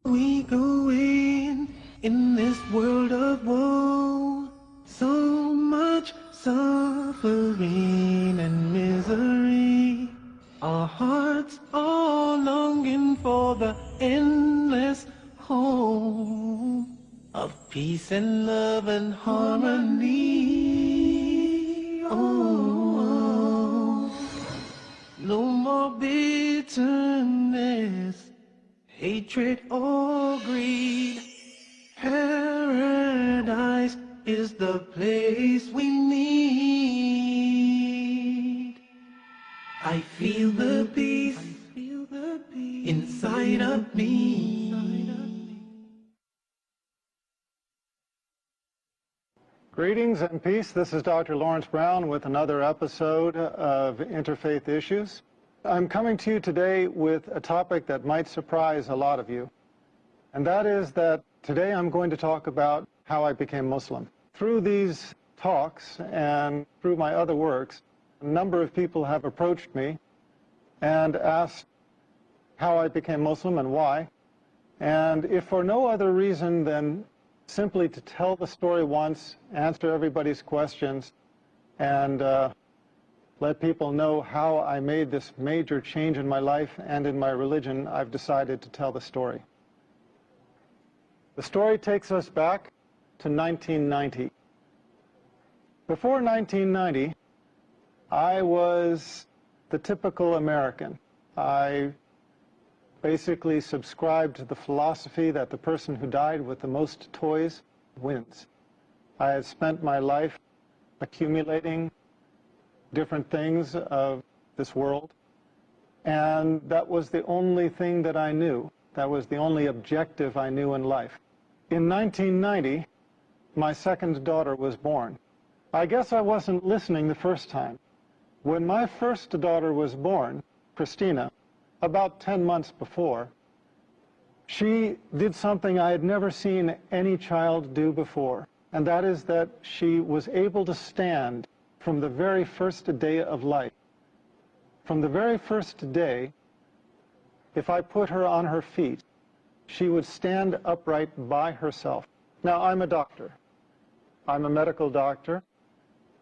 We go in this world of woe, so much suffering and misery. Our hearts are longing for the endless home of peace and love and harmony. Oh, no more bitterness, hatred or greed. Paradise is the place we need. I feel the peace inside of me. Greetings and peace. This is Dr. Laurence Brown with another episode of Interfaith Issues. I'm coming to you today with a topic that might surprise a lot of you. And that is that today I'm going to talk about how I became Muslim. Through these talks and through my other works, a number of people have approached me and asked how I became Muslim and why. And if for no other reason than simply to tell the story once, answer everybody's questions, and let people know how I made this major change in my life and in my religion, I've decided to tell the story. The story takes us back to 1990. Before 1990, I was the typical American. I basically subscribed to the philosophy that the person who died with the most toys wins. I had spent my life accumulating different things of this world, and that was the only thing that I knew. That was the only objective I knew in life. In 1990, my second daughter was born. I guess I wasn't listening the first time. When my first daughter was born, Christina, about 10 months before, she did something I had never seen any child do before, and that is that she was able to stand from the very first day of life. From the very first day, if I put her on her feet, she would stand upright by herself. Now, I'm a doctor. I'm a medical doctor.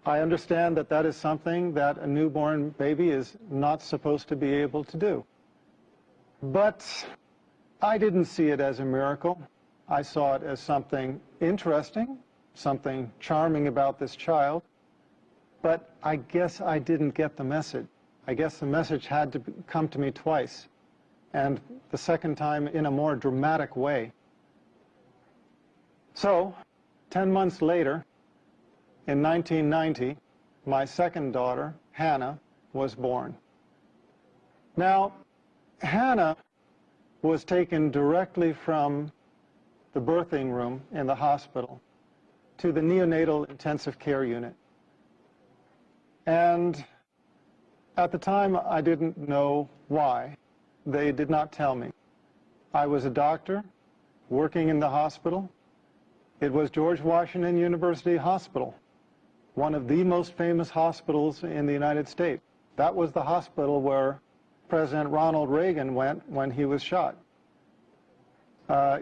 I understand that that is something that a newborn baby is not supposed to be able to do. But I didn't see it as a miracle. I saw it as something interesting, something charming about this child. But I guess I didn't get the message. I guess the message had to come to me twice, and the second time in a more dramatic way. So, 10 months later, in 1990, my second daughter, Hannah, was born. Now, Hannah was taken directly from the birthing room in the hospital to the neonatal intensive care unit. And at the time, I didn't know why. They did not tell me. I was a doctor working in the hospital. It was George Washington University Hospital, one of the most famous hospitals in the United States. That was the hospital where President Ronald Reagan went when he was shot.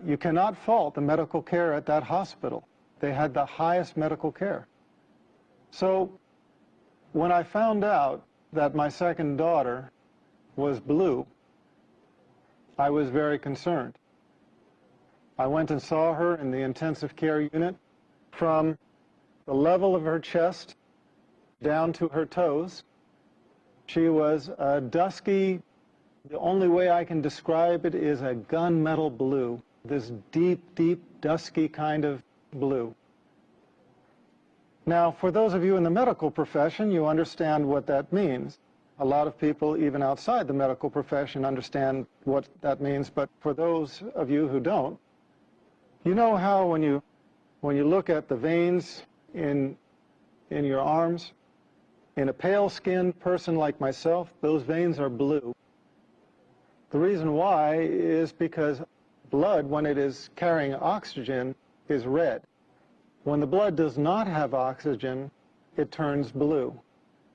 You cannot fault the medical care at that hospital. They had the highest medical care. So when I found out that my second daughter was blue, I was very concerned. I went and saw her in the intensive care unit. From the level of her chest down to her toes, she was a dusky, the only way I can describe it is a gunmetal blue, this deep, deep, dusky kind of blue. Now, for those of you in the medical profession, you understand what that means. A lot of people, even outside the medical profession, understand what that means, but for those of you who don't, you know how when you look at the veins in your arms, in a pale-skinned person like myself, those veins are blue. The reason why is because blood, when it is carrying oxygen, is red. When the blood does not have oxygen, it turns blue.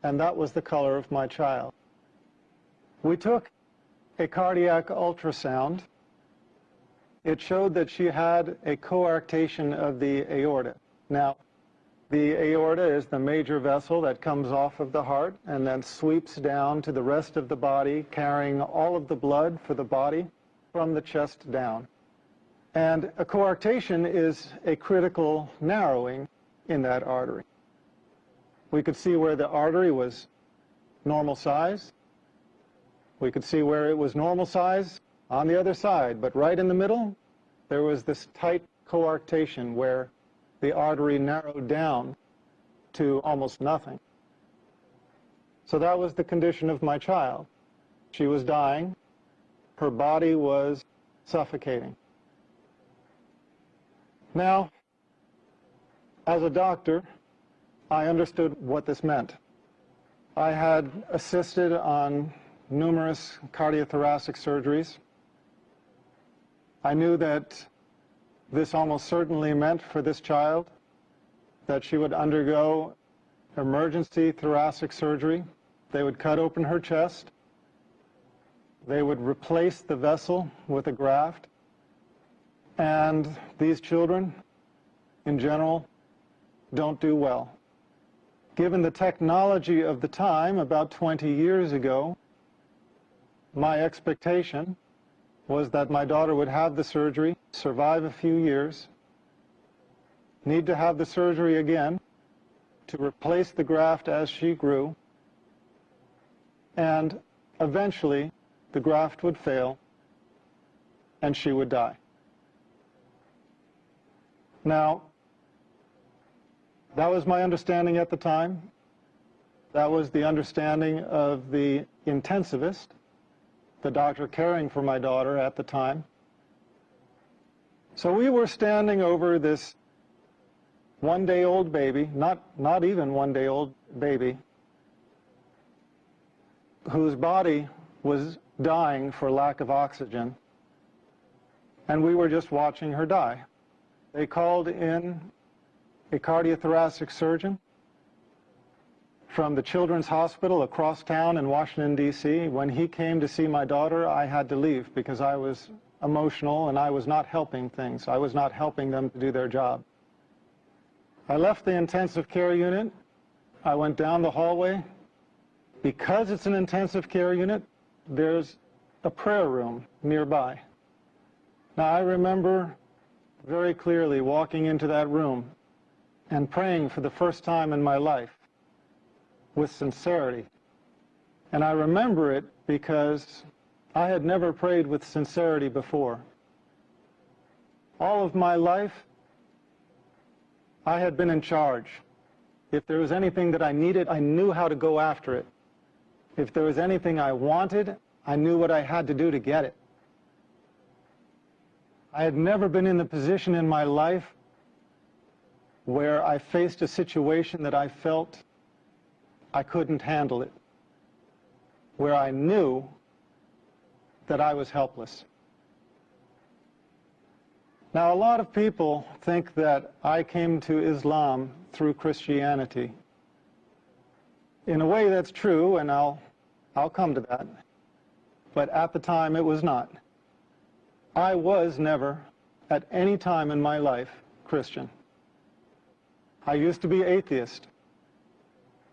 And that was the color of my child. We took a cardiac ultrasound it showed that she had a coarctation of the aorta. Now, the aorta is the major vessel that comes off of the heart and then sweeps down to the rest of the body, carrying all of the blood for the body from the chest down. And a coarctation is a critical narrowing in that artery. We could see where the artery was normal size. We could see where it was normal size on the other side, but right in the middle, there was this tight coarctation where the artery narrowed down to almost nothing. So that was the condition of my child. She was dying. Her body was suffocating. Now, as a doctor, I understood what this meant. I had assisted on numerous cardiothoracic surgeries. I knew that this almost certainly meant for this child that she would undergo emergency thoracic surgery. They would cut open her chest. They would replace the vessel with a graft. And these children, in general, don't do well. Given the technology of the time, about 20 years ago, my expectation was that my daughter would have the surgery, survive a few years, need to have the surgery again to replace the graft as she grew, and eventually the graft would fail and she would die. Now, that was my understanding at the time. That was the understanding of the intensivist, the doctor caring for my daughter at the time. So we were standing over this one-day-old baby, not even one-day-old baby, whose body was dying for lack of oxygen, and we were just watching her die. They called in a cardiothoracic surgeon from the Children's Hospital across town in Washington, D.C. When he came to see my daughter, I had to leave because I was emotional and I was not helping things. I was not helping them to do their job. I left the intensive care unit. I went down the hallway. Because it's an intensive care unit, there's a prayer room nearby. Now, I remember very clearly walking into that room and praying for the first time in my life with sincerity. And I remember it because I had never prayed with sincerity before. All of my life, I had been in charge. If there was anything that I needed, I knew how to go after it. If there was anything I wanted, I knew what I had to do to get it. I had never been in the position in my life where I faced a situation that I felt I couldn't handle it, where I knew that I was helpless. Now, a lot of people think that I came to Islam through Christianity. In a way, that's true, and I'll come to that. But at the time, it was not. I was never, at any time in my life, Christian. I used to be atheist.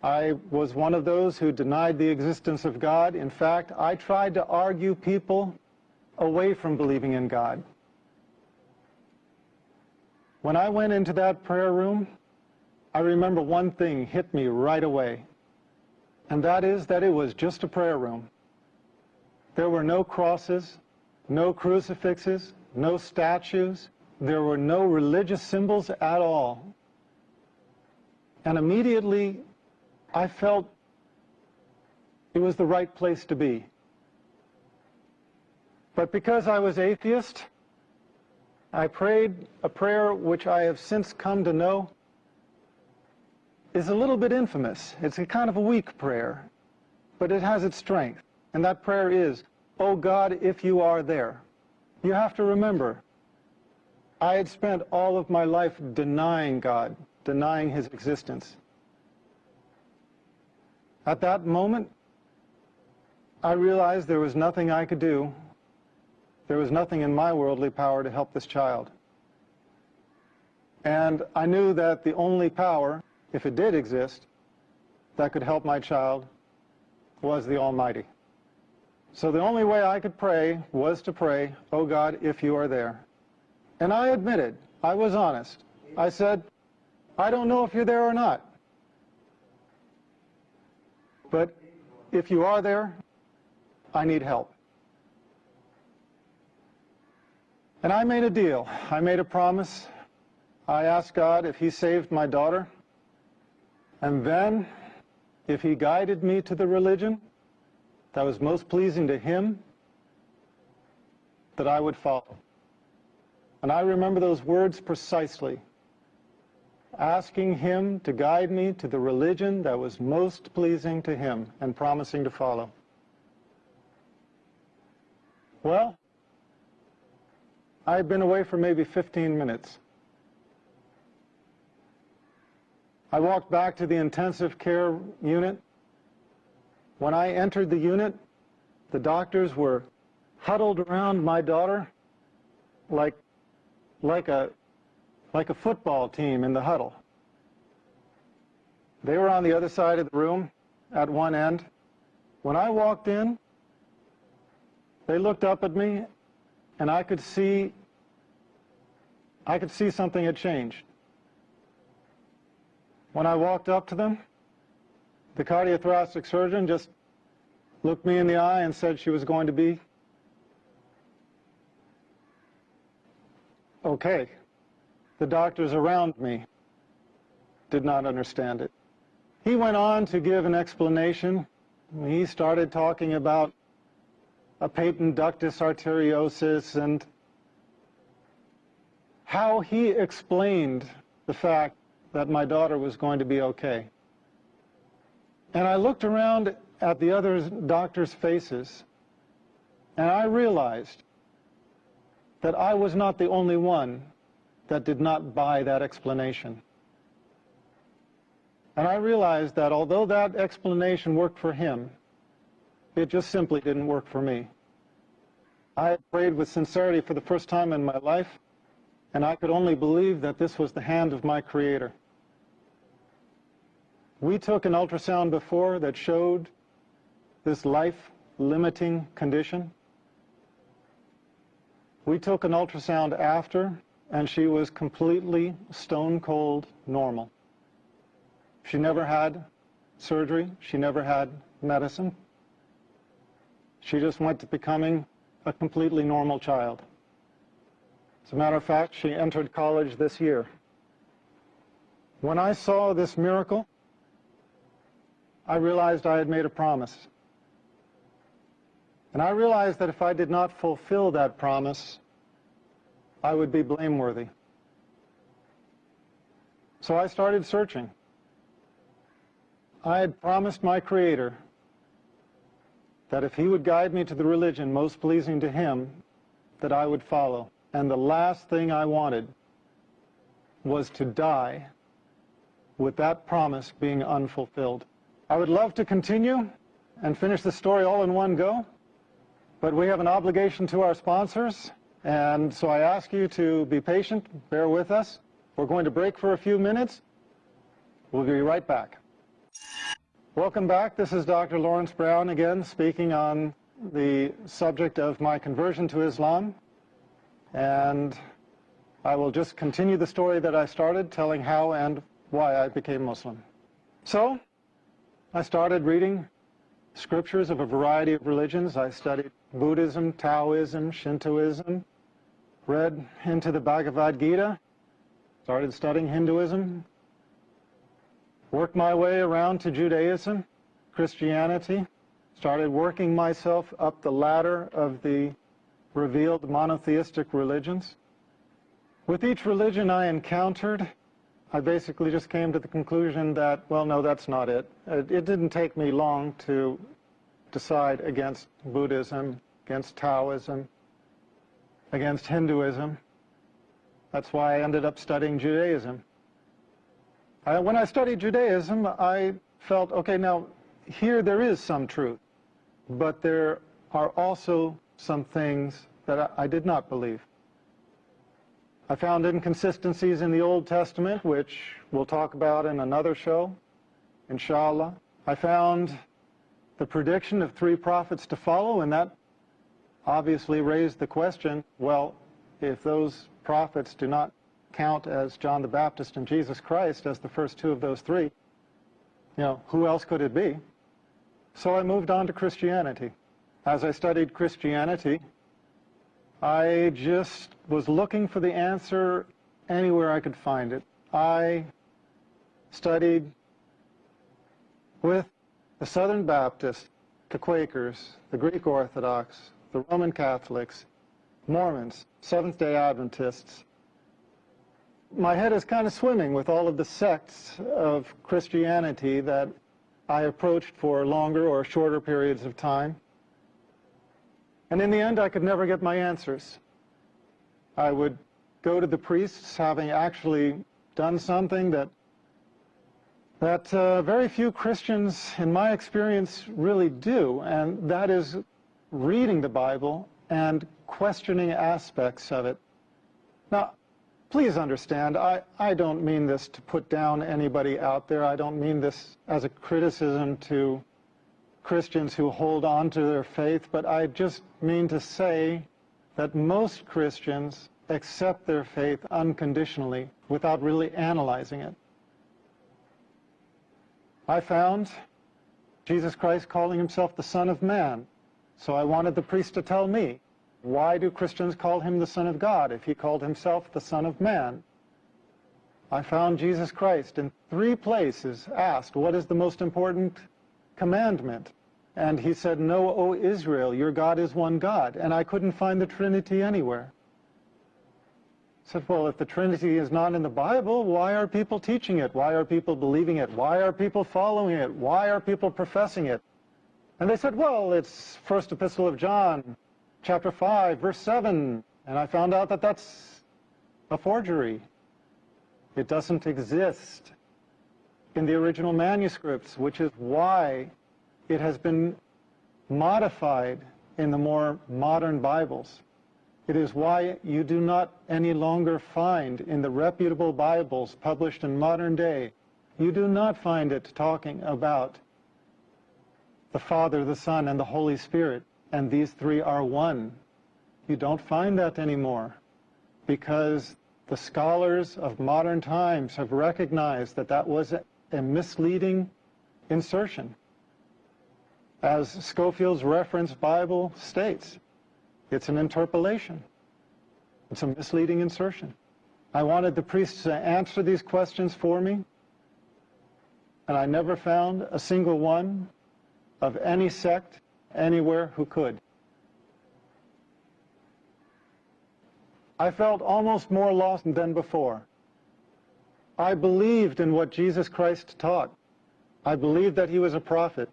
I was one of those who denied the existence of God. In fact, I tried to argue people away from believing in God. When I went into that prayer room, I remember one thing hit me right away, and that is that it was just a prayer room. There were no crosses, no crucifixes, no statues. There were no religious symbols at all. And immediately, I felt it was the right place to be. But because I was atheist, I prayed a prayer which I have since come to know is a little bit infamous. It's a kind of a weak prayer, but it has its strength. And that prayer is, "Oh God, if you are there." You have to remember, I had spent all of my life denying God, denying his existence. At that moment, I realized there was nothing I could do there was nothing in my worldly power to help this child. And I knew that the only power, if it did exist, that could help my child was the Almighty. So the only way I could pray was to pray, "Oh God, if you are there." And I admitted, I was honest. I said, "I don't know if you're there or not. But if you are there, I need help." And I made a deal. I made a promise. I asked God if He saved my daughter, and then if He guided me to the religion that was most pleasing to Him, that I would follow. And I remember those words precisely, asking Him to guide me to the religion that was most pleasing to Him and promising to follow. Well, I had been away for maybe 15 minutes. I walked back to the intensive care unit. When I entered the unit, the doctors were huddled around my daughter like a football team in the huddle. They were on the other side of the room at one end. When I walked in, they looked up at me, and I could see something had changed. When I walked up to them, the cardiothoracic surgeon just looked me in the eye and said she was going to be okay. The doctors around me did not understand it. He went on to give an explanation. He started talking about a patent ductus arteriosus and how he explained the fact that my daughter was going to be okay. And I looked around at the other doctors' faces, and I realized that I was not the only one that did not buy that explanation. And I realized that although that explanation worked for him, it just simply didn't work for me. I had prayed with sincerity for the first time in my life, and I could only believe that this was the hand of my Creator. We took an ultrasound before that showed this life-limiting condition. We took an ultrasound after, and she was completely stone-cold normal. She never had surgery. She never had medicine. She just went to becoming a completely normal child. As a matter of fact, she entered college this year. When I saw this miracle, I realized I had made a promise. And I realized that if I did not fulfill that promise, I would be blameworthy. So I started searching. I had promised my Creator that if He would guide me to the religion most pleasing to Him, that I would follow. And the last thing I wanted was to die with that promise being unfulfilled. I would love to continue and finish the story all in one go, but we have an obligation to our sponsors, and so I ask you to be patient, bear with us. We're going to break for a few minutes. We'll be right back. Welcome back. This is Dr. Laurence Brown again, speaking on the subject of my conversion to Islam. And I will just continue the story that I started, telling how and why I became Muslim. So, I started reading scriptures of a variety of religions. I studied Buddhism, Taoism, Shintoism, read into the Bhagavad Gita, started studying Hinduism, worked my way around to Judaism, Christianity, started working myself up the ladder of the revealed monotheistic religions. With each religion I encountered, I basically just came to the conclusion that, well, no, that's not it. It didn't take me long to decide against Buddhism, against Taoism, against Hinduism. That's why I ended up studying Judaism. When I studied Judaism, I felt, okay, now, here there is some truth, but there are also some things that I did not believe. I found inconsistencies in the Old Testament, which we'll talk about in another show, inshallah. I found the prediction of 3 prophets to follow, and that obviously raised the question, well, if those prophets do not count as John the Baptist and Jesus Christ as the first 2 of those 3, who else could it be? So I moved on to Christianity. As I studied Christianity, I just was looking for the answer anywhere I could find it. I studied with the Southern Baptists, the Quakers, the Greek Orthodox, the Roman Catholics, Mormons, Seventh-day Adventists. My head is kind of swimming with all of the sects of Christianity that I approached for longer or shorter periods of time. And in the end, I could never get my answers. I would go to the priests, having actually done something that very few Christians, in my experience, really do, and that is reading the Bible and questioning aspects of it. Now, please understand, I don't mean this to put down anybody out there. I don't mean this as a criticism to Christians who hold on to their faith, but I just mean to say that most Christians accept their faith unconditionally without really analyzing it. I found Jesus Christ calling himself the Son of Man, so I wanted the priest to tell me, why do Christians call him the Son of God if he called himself the Son of Man? I found Jesus Christ in 3 places asked, what is the most important commandment? And he said, "Know, O Israel, your God is one God." And I couldn't find the Trinity anywhere. I said, well, if the Trinity is not in the Bible, why are people teaching it? Why are people believing it? Why are people following it? Why are people professing it? And they said, well, it's First Epistle of John, chapter 5, verse 7. And I found out that that's a forgery. It doesn't exist in the original manuscripts, which is why it has been modified in the more modern Bibles. It is why you do not any longer find in the reputable Bibles published in modern day, you do not find it talking about the Father, the Son, and the Holy Spirit, and these 3 are one. You don't find that anymore because the scholars of modern times have recognized that that was a misleading insertion. As Scofield's Reference Bible states, it's an interpolation. It's a misleading insertion. I wanted the priests to answer these questions for me, and I never found a single one of any sect anywhere who could. I felt almost more lost than before. I believed in what Jesus Christ taught. I believed that he was a prophet.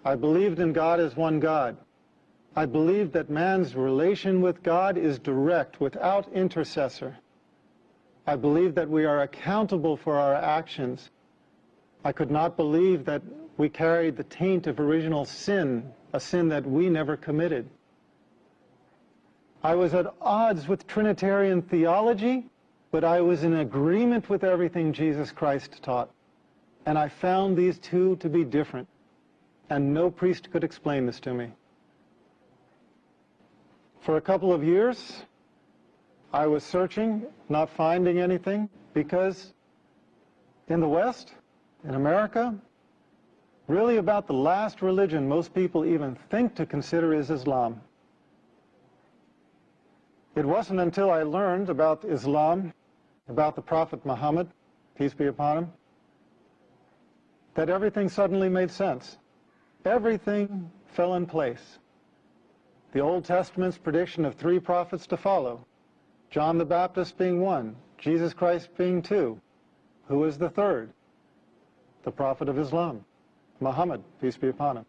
I believed in God as one God. I believed that man's relation with God is direct, without intercessor. I believed that we are accountable for our actions. I could not believe that we carried the taint of original sin, a sin that we never committed. I was at odds with Trinitarian theology, but I was in agreement with everything Jesus Christ taught. And I found these 2 to be different. And no priest could explain this to me. For a couple of years, I was searching, not finding anything, because in the West, in America, really about the last religion most people even think to consider is Islam. It wasn't until I learned about Islam, about the Prophet Muhammad, peace be upon him, that everything suddenly made sense. Everything fell in place. The Old Testament's prediction of 3 prophets to follow, John the Baptist being 1, Jesus Christ being 2. Who is the 3rd? The prophet of Islam, Muhammad, peace be upon him.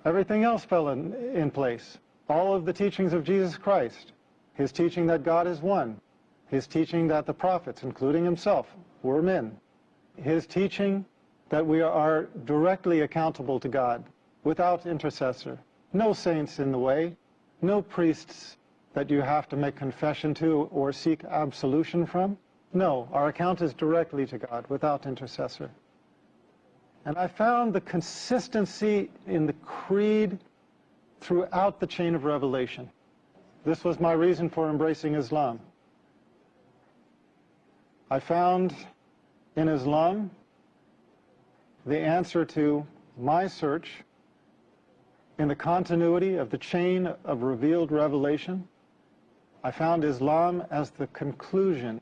Everything else fell in place. All of the teachings of Jesus Christ, his teaching that God is one, his teaching that the prophets, including himself, were men, his teaching that we are directly accountable to God, without intercessor, no saints in the way, no priests that you have to make confession to or seek absolution from. No, our account is directly to God without intercessor. And I found the consistency in the creed throughout the chain of revelation. This was my reason for embracing Islam. I found in Islam the answer to my search in the continuity of the chain of revealed revelation. I found Islam as the conclusion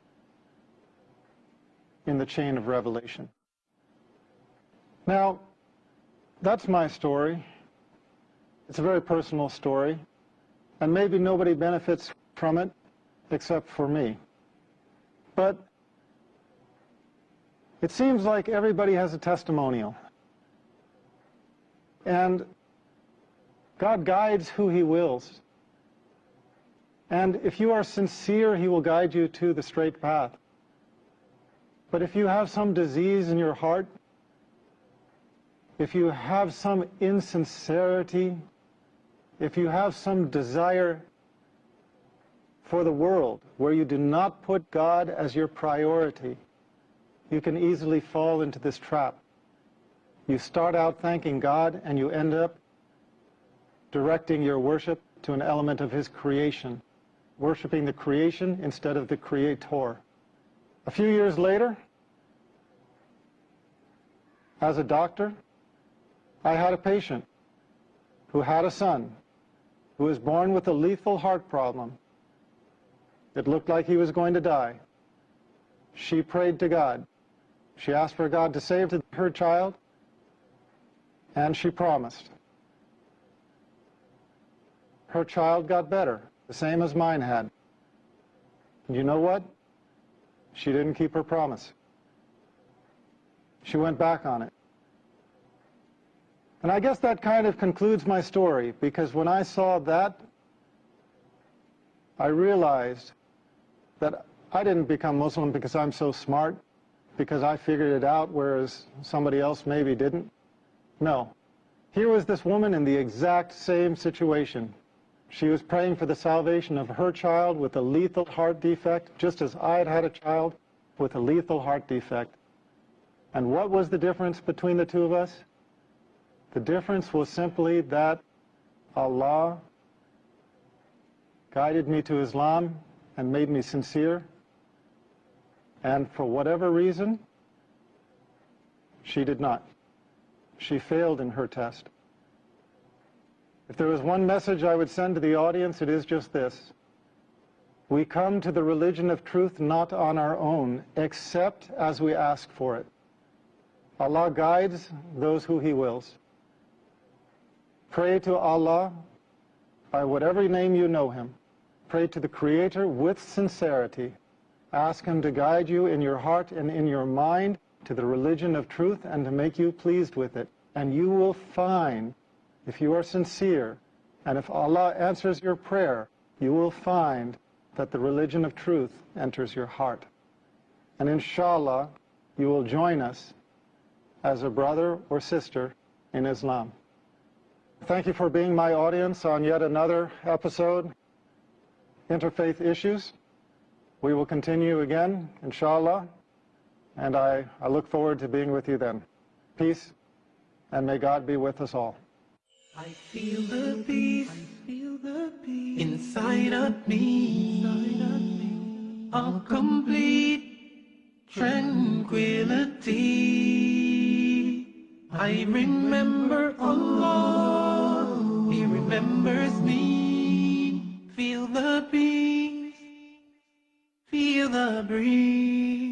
in the chain of revelation. Now, that's my story. It's a very personal story, and maybe nobody benefits from it except for me. But it seems like everybody has a testimonial. And God guides who He wills. And if you are sincere, He will guide you to the straight path. But if you have some disease in your heart, if you have some insincerity, if you have some desire for the world where you do not put God as your priority, you can easily fall into this trap. You start out thanking God and you end up directing your worship to an element of His creation, worshiping the creation instead of the Creator. A few years later, as a doctor, I had a patient who had a son who was born with a lethal heart problem. It looked like he was going to die. She prayed to God. She asked for God to save her child, and she promised. Her child got better, the same as mine had. And you know what? She didn't keep her promise. She went back on it. And I guess that kind of concludes my story, because when I saw that, I realized that I didn't become Muslim because I'm so smart, because I figured it out, whereas somebody else maybe didn't. No. Here was this woman in the exact same situation. She was praying for the salvation of her child with a lethal heart defect, just as I had had a child with a lethal heart defect. And what was the difference between the two of us? The difference was simply that Allah guided me to Islam and made me sincere. And for whatever reason, she did not. She failed in her test. If there was one message I would send to the audience, it is just this. We come to the religion of truth not on our own, except as we ask for it. Allah guides those who He wills. Pray to Allah by whatever name you know Him. Pray to the Creator with sincerity. Ask Him to guide you in your heart and in your mind to the religion of truth and to make you pleased with it. And you will find, if you are sincere, and if Allah answers your prayer, you will find that the religion of truth enters your heart. And inshallah, you will join us as a brother or sister in Islam. Thank you for being my audience on yet another episode, Interfaith Issues. We will continue again, inshallah, and I look forward to being with you then. Peace, and may God be with us all. I feel the peace, inside of me, a complete tranquility. I remember Allah, He remembers me. Feel the peace, feel the breeze.